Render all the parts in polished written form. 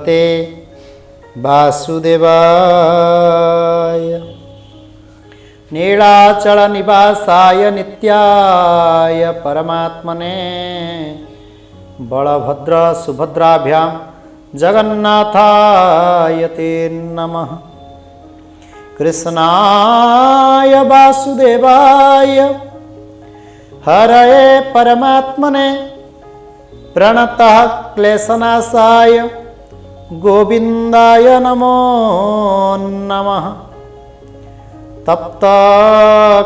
भगवते वासुदेवाय। नीलाचल निवासाय नित्याय परमात्मने बलभद्र सुभद्राभ्यां जगन्नाथाय ते नमः। कृष्णाय वासुदेवाय हरये परमात्मने प्रणतः क्लेशनाशाय गोविन्दाय नमो नमः। तप्त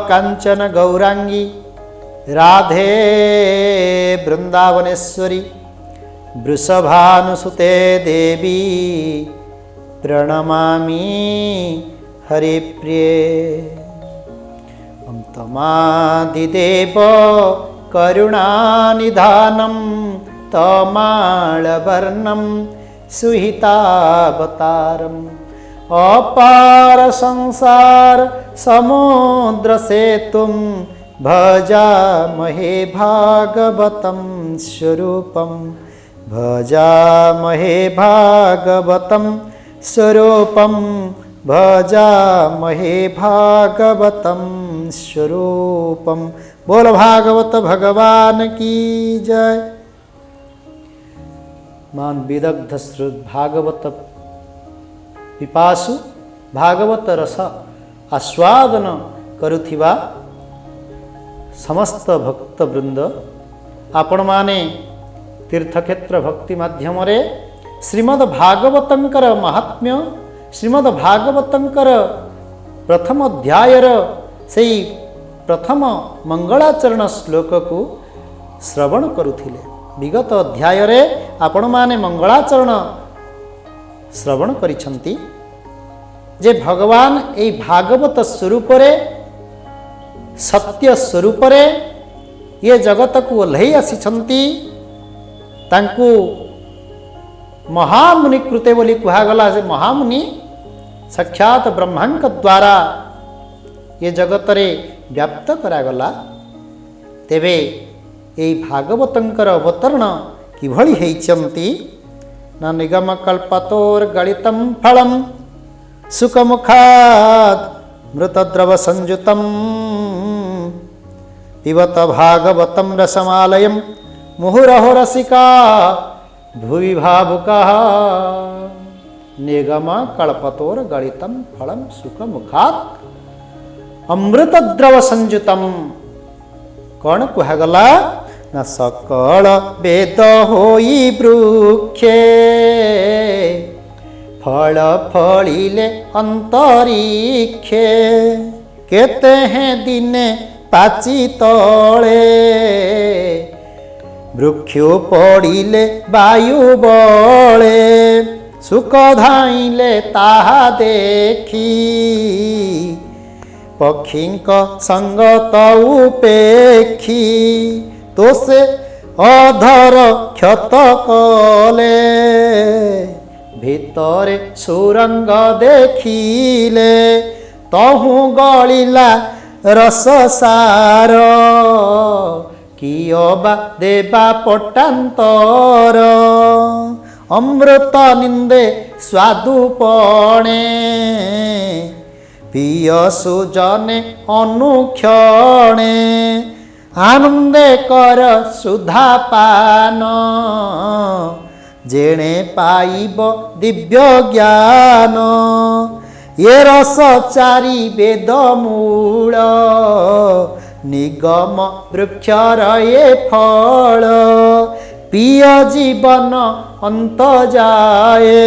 कांचन गौरांगी राधे वृंदावनेश्वरी वृषभानुसुते देवी प्रणमामि हरिप्रिये। तमादिदेव करुणानिधानं तमालवर्णं सुहितावतारम् अपार संसार समुद्र सेतुं भजामहे भागवतं स्वरूपं भजामहे भागवतं स्वरूपं भजामहे भागवतं स्वरूपं। बोल भागवत भगवान की जय। मान विदग्ध श्रुत भागवत पिपासु भागवत रस आस्वादन करुथिबा समस्त भक्तवृंद, आपण माने तीर्थक्षेत्र भक्ति माध्यम रे श्रीमद् भागवतंकर महात्म्य श्रीमद् भागवतंकर प्रथम अध्यायर से प्रथम मंगलाचरण श्लोक को श्रवण करुथिले। विगत अध्याय रे आपण माने मंगलाचरण श्रवण करिछंती जे भगवान ए भागवत स्वरूप रे सत्य स्वरूप रे ये जगत को ओल्है आसिछंती। तांकु महामुनि कृते बोली कुहागला से महामुनि साक्षात ब्रह्मांक द्वारा ये जगत रे व्याप्त करागला। तेबे ए भागवतंकर अवतरण किभଳି ହେଇଛନ୍ତି ना निगम कल्पतोर गलितं फलं सुखमुखात् मृतद्रव संयुतं पिबत भागवतं रसमालयं मुहुरहो रसिका भुवि भावुकाः। निगम कल्पतोर गलितं फलं सुखमुखात् अमृतद्रव संयुतं। कौन कुहागला ना सकल वेद होई वृक्षे फल फलिले अंतरिक्षे केते हैं दिने पाची तले वृक्ष पड़िले वायु बले सुख धाइले ताहा देखी पक्षींक संगत उपेक्षी तो से अधर क्षत कले भितरे सुरंग देखिले तहु गलिला रस सार कियबा देवा पट्टांतर अमृत निंदे स्वादुपणे पियसु जने अनुक्षणे आनंदे कर सुधा पान जेणे पाइब दिव्य ज्ञान ये रस चारि वेद मूल निगम वृक्षर ये फल पिय जीवन अंत जाए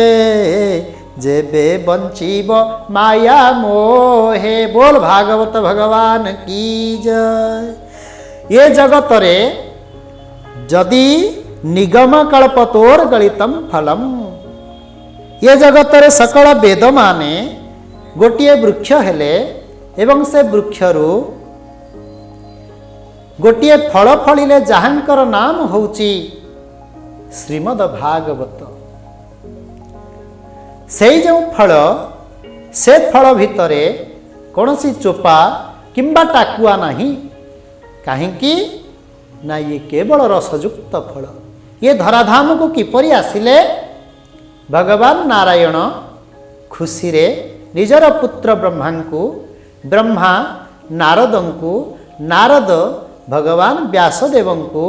जेबे बंचीब माया मोहे। बोल भागवत भगवान की जय। ये जगत रे जदि निगम कल्पतोर गलितं फलम ये जगत रे सकल वेद माने गोटिए वृक्ष हेले एवं से वृक्षरु गोटिए फल फलिले जहांकर नाम होउची श्रीमद् भागवत। से जो फल से फल भितरे कौनसी चोपा किंबा टाकुआ नहीं कहीं ना ये केवल रसयुक्त फल। ये धराधाम को किपरि आसिले भगवान नारायण खुशी रे निजर पुत्र ब्रह्मा को, ब्रह्मा नारद को, नारद भगवान व्यासदेव को,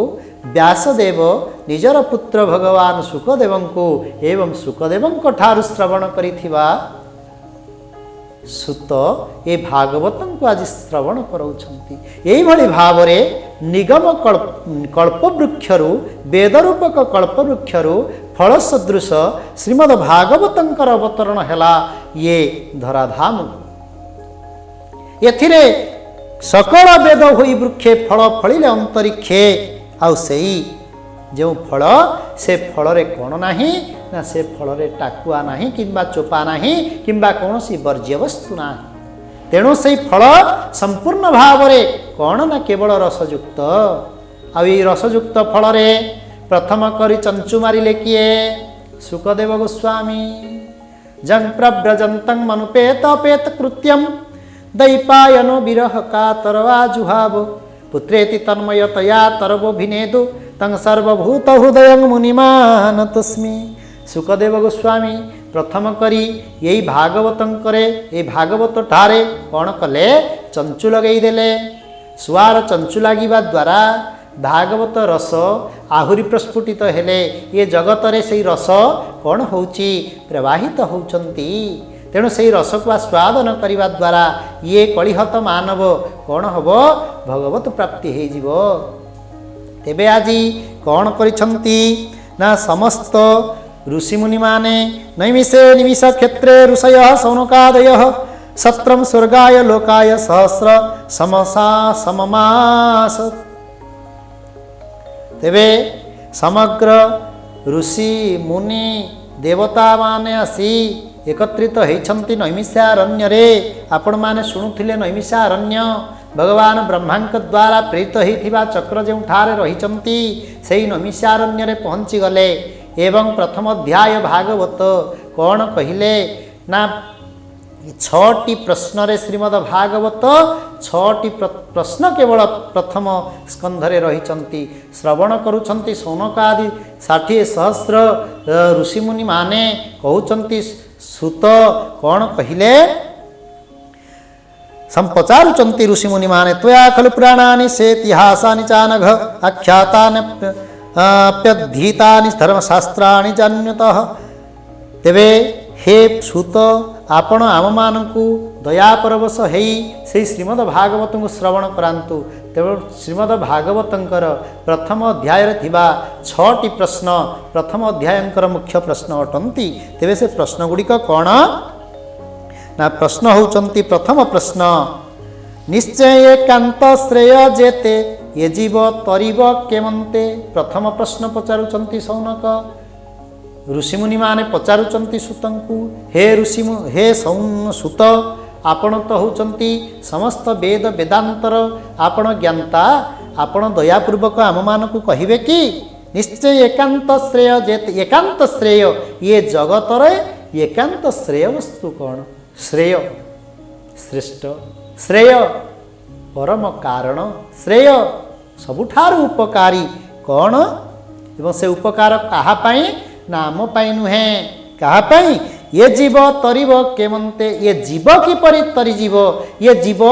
व्यासदेव निजर पुत्र भगवान सुखदेव को एवं सुखदेव ठारु श्रवण करिथिबा सुत ए भागवत को आज श्रवण कराउछंती। एई भली भावरे निगम कल्पवृक्षरु वेदरूपक कल्पवृक्षरु फल सदृश श्रीमद् भागवतंकर अवतरण हेला ये धराधाम। एथिरे सकल वेद होई वृक्षे फल फलिले अंतरिक्षे आउ सेई जो फल से फल रे कौन नाही ना से फल रे टाकुआ नाही किंबा चोपा नाही किंबा कौनसी वर्ज्य वस्तु नाही। तेणु से फल संपूर्ण भाव रे कौन ना केवल रसयुक्त। आ रसयुक्त फल रे प्रथम करी चंचु मारिले किए सुखदेव गोस्वामी। जं प्रव्रजंतं मनुपेत पेत कृत्यम दैपायनो विरह कातरवा जुहाव पुत्रेति तन्मयतया तरवोभिनेदु तं सर्वभूत हृदय मुनिमान तस्मी। सुखदेव गोस्वामी प्रथम करी यही भागवतंकरे ये भागवत ठारे कौन कले चंचु लगई देले। सुआर चंचु लागिबा द्वारा भागवत रस आहुरी प्रस्फुटित हेले ये जगत रे से रस कौन होउची प्रवाहित होउचंती। तेणु से रस को आस्वादन करने द्वारा ये कलिहत मानव कौन हम भगवत प्राप्ति हो। तेबे आज कौन करिछंती ना समस्त ऋषिमुनि माने नैमिषे निमिष क्षेत्रे ऋषय सौनकादय सत्रम स्वर्गाय लोकाय सहस्र समसा सममास। तेबे समग्र ऋषि मुनि देवता माने आसी एकत्रित होइछंती नैमिषारण्य रे। आपण माने शुणुथिले नैमिषारण्य भगवान ब्रह्मा द्वारा प्रेरित होइथिबा चक्र जो ठारे रहिछंती सेही नैमिषारण्य रे पहुंची गले। एवं प्रथम अध्याय भागवत कौन कहिले ना 6टी प्रश्न रे श्रीमद् भागवत 6टी प्रश्न केवल प्रथम स्कंधरे रहिछंती श्रवण करुछंती। सौनकादि 60 सहस्र ऋषिमुनि माने कहउछंती सुत कौन कहिले संपचारुचंती ऋषिमुनि माने त्वया खलु पुराणानि से इतिहासानि चानघ आख्यातानि प्यधीतानि धर्मशास्त्राणि जान्यतः। तेबे हे सुत आपण आम मानकु दया परवश हेई से श्रीमद् भागवत को श्रवण करांतु। तेबे श्रीमद् भागवतंकर प्रथम अध्याय रे थिबा 6टी प्रश्न प्रथम अध्यायंकर मुख्य प्रश्न अटंती। तेबे से प्रश्न गुड़िक कौन ना प्रश्न होउचंती प्रथम प्रश्न निश्चय एकांत श्रेय जेते ये जीव तरीब केमंते। प्रथम प्रश्न पचारुचंती सौनक ऋषिमुनि माने पचारुचंती सुतंकु हे हे सुत आपण तो होउचंती समस्त वेद वेदांतर आपण ज्ञाता आपण दयापूर्वक आम मानकु कहिबे कि निश्चय एकांत श्रेय जेते एकांत श्रेय ये जगत रे एकांत श्रेय वस्तु कौन श्रेय श्रेष्ठ श्रेय परम कारण श्रेय सबुठारु उपकारी कौन एवं से उपकार कहा पाई नाम पाई नुहे कहा पाई ये जीव तरीब केमंते ये जीव किपरि तरीजीव ये जीव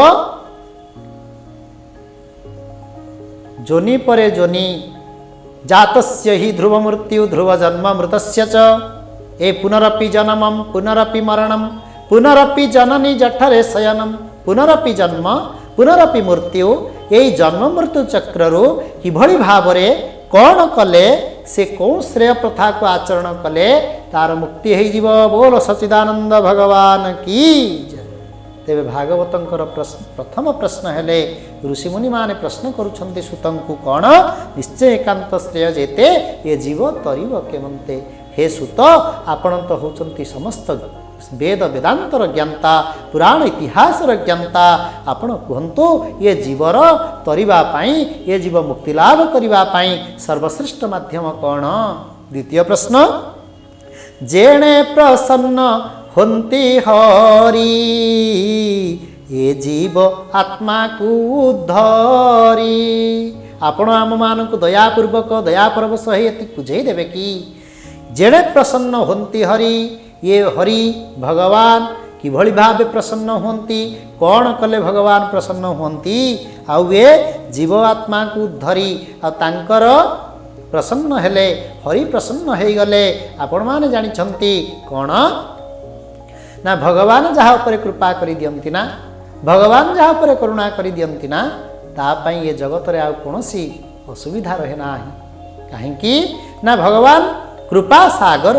जोनि परे जोनि जातस्य हि ध्रुव मृत्यु ध्रुव जन्म मृतस्य च ए पुनरपि जन्मं पुनरपि मरणं पुनरपि जननी जठरे शयनम पुनरपि जन्म पुनरपि मृत्यु यही जन्म मृत्यु चक्रु किभଳି भावरे कौन कले से कौन श्रेय प्रथा को आचरण कले तार मुक्ति हो जीव। बोल सच्चिदानंद भगवान की जय। तेबे भागवतंकर प्रथम प्रश्न हेले ऋषिमुनि माने प्रश्न करुछंती सुतंकु कौन निश्चय एकांत श्रेय जेते ये जीव तरीब केमंते। हे सुत आपण तो होचंती समस्त वेद वेदांतर ज्ञाता पुराण इतिहासर ज्ञाता आपण कहतु ये जीवर तरीबा पाई ये जीव मुक्ति लाभ करिबा पाई सर्वश्रेष्ठ माध्यम कौन। द्वितीय प्रश्न जेणे प्रसन्न हंती हरि ये जीव आत्मा को धरी। आपण आम मानक दयापूर्वक दया परवश हेती बुझे देबे कि जेणे प्रसन्न होती हरि ये हरि भगवान किभଳି भावे प्रसन्न होती कौन कले भगवान प्रसन्न होती आउ ये जीव आत्मा को धरी आंकर प्रसन्न हेले हरि प्रसन्न हो गले आपण माने जानिछंती कौन ना भगवान जहाँ पर कृपा करि दियंती ना भगवान जहाँ पर करुणा करि दियंती ना तापाई ये जगत रे आउ कोनोसी असुविधा रहे ना कहीं ना भगवान कृपा सागर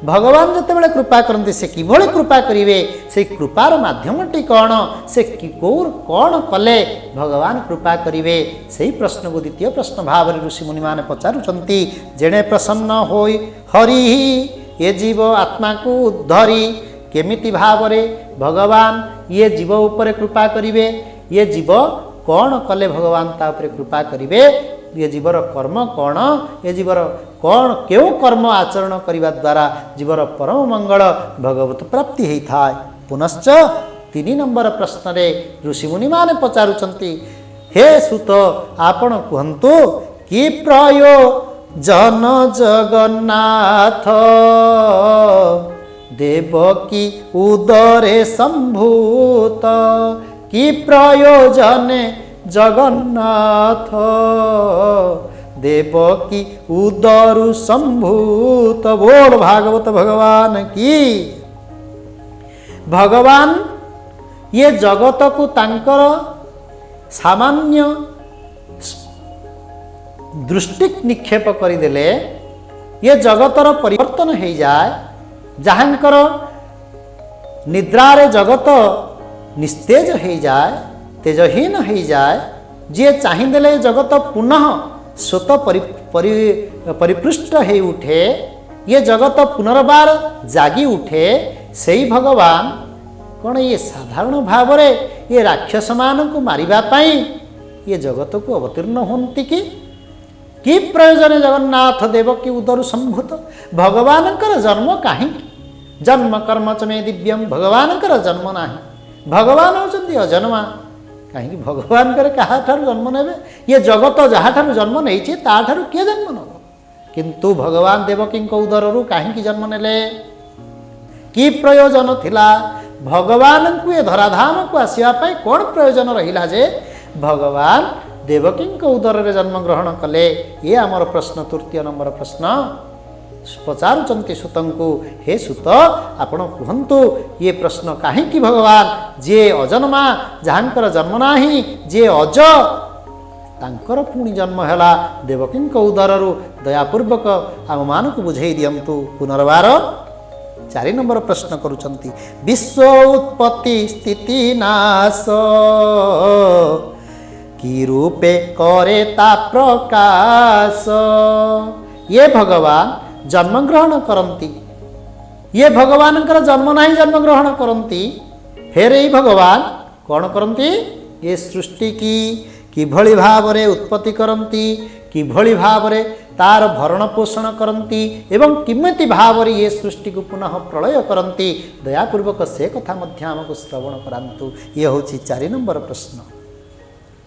भगवान जिते बड़े कृपा करते से किभଳି कृपा करेंगे से कृपार माध्यमटी कौन से कौन कले भगवान कृपा करेंगे से ही प्रश्न को द्वितीय प्रश्न भाव ऋषि मुनि माने पचारुचंती जेणे प्रसन्न होई हरि ये जीव आत्मा को धरी केमिति भाव रे भगवान ये जीव ऊपर कृपा करेंगे ये जीव कौन कले भगवान ता ऊपर कृपा करेंगे ये जीवर कर्म कौन ये जीवर कौन क्यों कर्म आचरण करने द्वारा जीवर परम मंगल भगवत प्राप्ति होता है। पुनश्च 3 नंबर प्रश्न रे ऋषि मुनि माने पचारुचंती हे सुत आपण कहंतु कि प्रयोजन जगन्नाथ देवकी उदरे संभूत कि प्रयोजने जगन्नाथ देवकी उदरु संभूत बोल भागवत भगवान की भगवान ये जगत को तांकर सामान्य दृष्टि निक्षेप करदेले ये जगतर परिवर्तन हो जाए जहाँकर निद्रारे जगत निस्तेज हो जाए तेजहीन हो जाए जी चाहिदेले जगत पुनः स्वत परिपृष्ट हो उठे ये जगत पुनर्बार जागी उठे से ही भगवान कौन ये साधारण भाव में ये राक्षस मान को मारिबापाई ये जगत को अवतीर्ण होती कि प्रयोजन जगन्नाथ देव की उदरु संभूत भगवान जन्म कहीं जन्म कर्म च मे दिव्यम भगवान जन्म ना भगवान होती अजन्मा कहीं भगवान क्या जन्म ने ये जगत जहाँ जन्म नहीं ताठार किए जन्म नब किंतु भगवान देवकी उदर कहीं जन्म नेले कि प्रयोजन थिला भगवान को ये धराधाम को आसवाई कौन प्रयोजन रहा जे भगवान देवकी उदर रे जन्म ग्रहण कले ये आमर प्रश्न 3 नंबर प्रश्न पचारुचंती सुतंकु हे सुत आपण कहतु ये प्रश्न कहीं भगवान जे अजन्मा जहाँकर जन्म नाही जे अज तांकर पुणी जन्म है देवकी उदरु दयापूर्वक आम मान को बुझे दिंतु पुनर्बार 4 नंबर प्रश्न करुचंती विश्व उत्पत्ति स्थिति नाश कि रूपे करे ता प्रकाश ये भगवान जन्म ग्रहण करती ये भगवान जन्म नहीं जन्म ग्रहण करती फिर यही भगवान कौन करती ये सृष्टि की किभଳି भावरे उत्पत्ति करती किभଳି भावरे तार भरण पोषण करती एवं किमिति भावरे ये सृष्टि को पुनः प्रलय करती दयापूर्वक से कथा मध्य आमको श्रवण करांतु ये होची 4 नंबर प्रश्न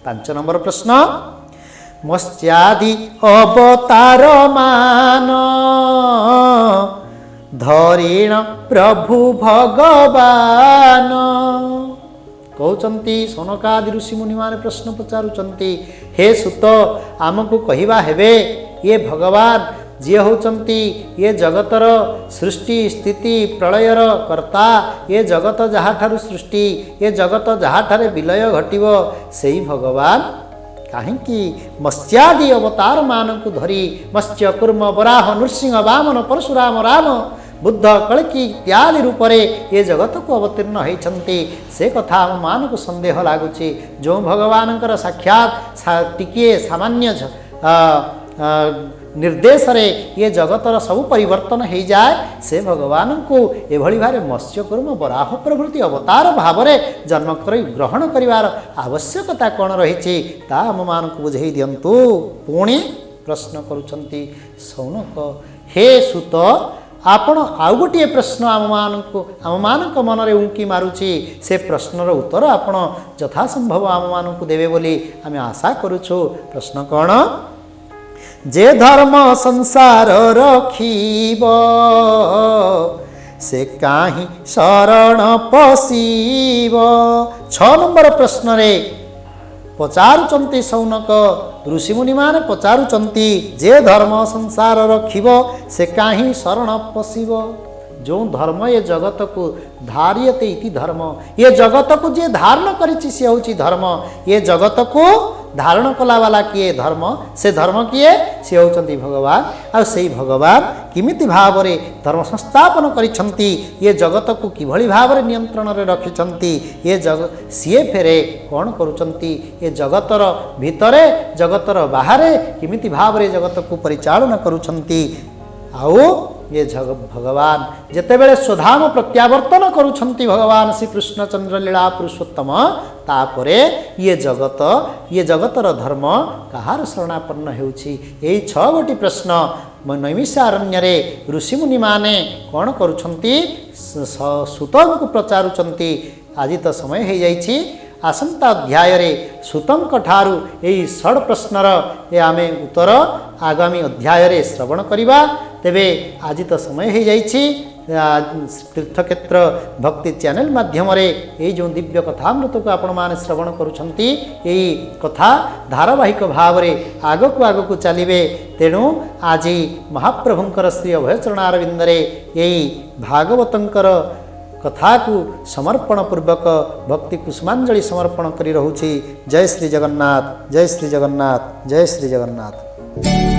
5 नंबर प्रश्न मत्स्यादि अवतार मान धरीण प्रभु भगवान कहते सनकादि ऋषि मुनि माने प्रश्न पचारुचंती हे सुत आमको कहवा हेबे ये भगवान जी होचंती ये जगतर सृष्टि स्थिति प्रलयर कर्ता ये जगत जहाँ ठारू सृष्टि ये जगत जहाँ ठारे विलय घटिबो सेही भगवान कहीं मत्स्यादि अवतार मान को धरी मत्स्य कूर्म वराह नृसिंह वामन परशुराम राम बुद्ध कल्कि इत्यादि रूप ये जगत को अवतीर्ण होती से कथा आम मान को संदेह लगुच जो भगवान साक्षात टिके सामान्य निर्देश रे ये जगतर सब परिवर्तन हो जाए से भगवान को एभली भारे मत्स्य कूर्म वराह प्रभृति अवतार भाव में जन्म कर ग्रहण करार आवश्यकता कौन रही आम मान को बुझे दिंतु पुणी प्रश्न करुछंती सौनक हे सुत आपण आउ गोटे प्रश्न आम मान मन में उंकी मारुची से प्रश्नर उत्तर आपण यथासंभव आम मान को देवे बोली आम आशा करुछु प्रश्न कौन जे धर्म संसार रखिब से काहि शरण पशिब। 6 नंबर प्रश्न रे पचारुचंती सौनक ऋषिमुनि माने पचारुचंती जे धर्म संसार रखिब से काहि शरण पशिब। जो धर्म ये जगत को धार्यते इति धर्म, ये जगत को जे धारण करिछि से होछि धर्म। ये जगत को धारण कला वाला किए धर्म, से धर्म किए से होचंती भगवान। आ सेई भगवान किमिति भाव रे धर्म संस्थापन करिछंती, ये जगत को किभଳି भाव रे नियंत्रण रे रखिछंती, ये सीए फेरे कौन करुछंती, ये जगतर भितरे जगतर बाहरे किमिति भाव रे जगत को परिचालन करुछंती। आउ ये भगवान जेतेबेले स्वधाम प्रत्यावर्तन करुछंती भगवान श्री कृष्णचंद्र लीला पुरुषोत्तम, तापरे ये जगतर धर्म कहार शरणापन्न हेउछि। एई 6 गोटी प्रश्न नैमिषारण्य रे ऋषिमुनि माने कौन करुछंती, सूतंकु प्रचारुचंती। आज तो समय हो जाइछि, आसंता अध्याय रे सूतंक ठारू एई 6 प्रश्नर ए आमे उत्तर आगामी अध्याय रे श्रवण करिबा। तेबे आज तो समय हो जाइछि, तीर्थक्षेत्र भक्ति चैनल माध्यम रे एई जो दिव्य कथामृत को आपण माने श्रवण करुछंती, एई कथा धारावाहिक भाव रे आगकु चलिबे। तेणु आज महाप्रभुंकर श्री अभयचरणारविंद रे एई भागवतंकर कथा को समर्पण पूर्वक भक्ति कुसुमांजलि समर्पण करी रहुछि। जय श्री जगन्नाथ, जय श्री जगन्नाथ, जय श्री जगन्नाथ।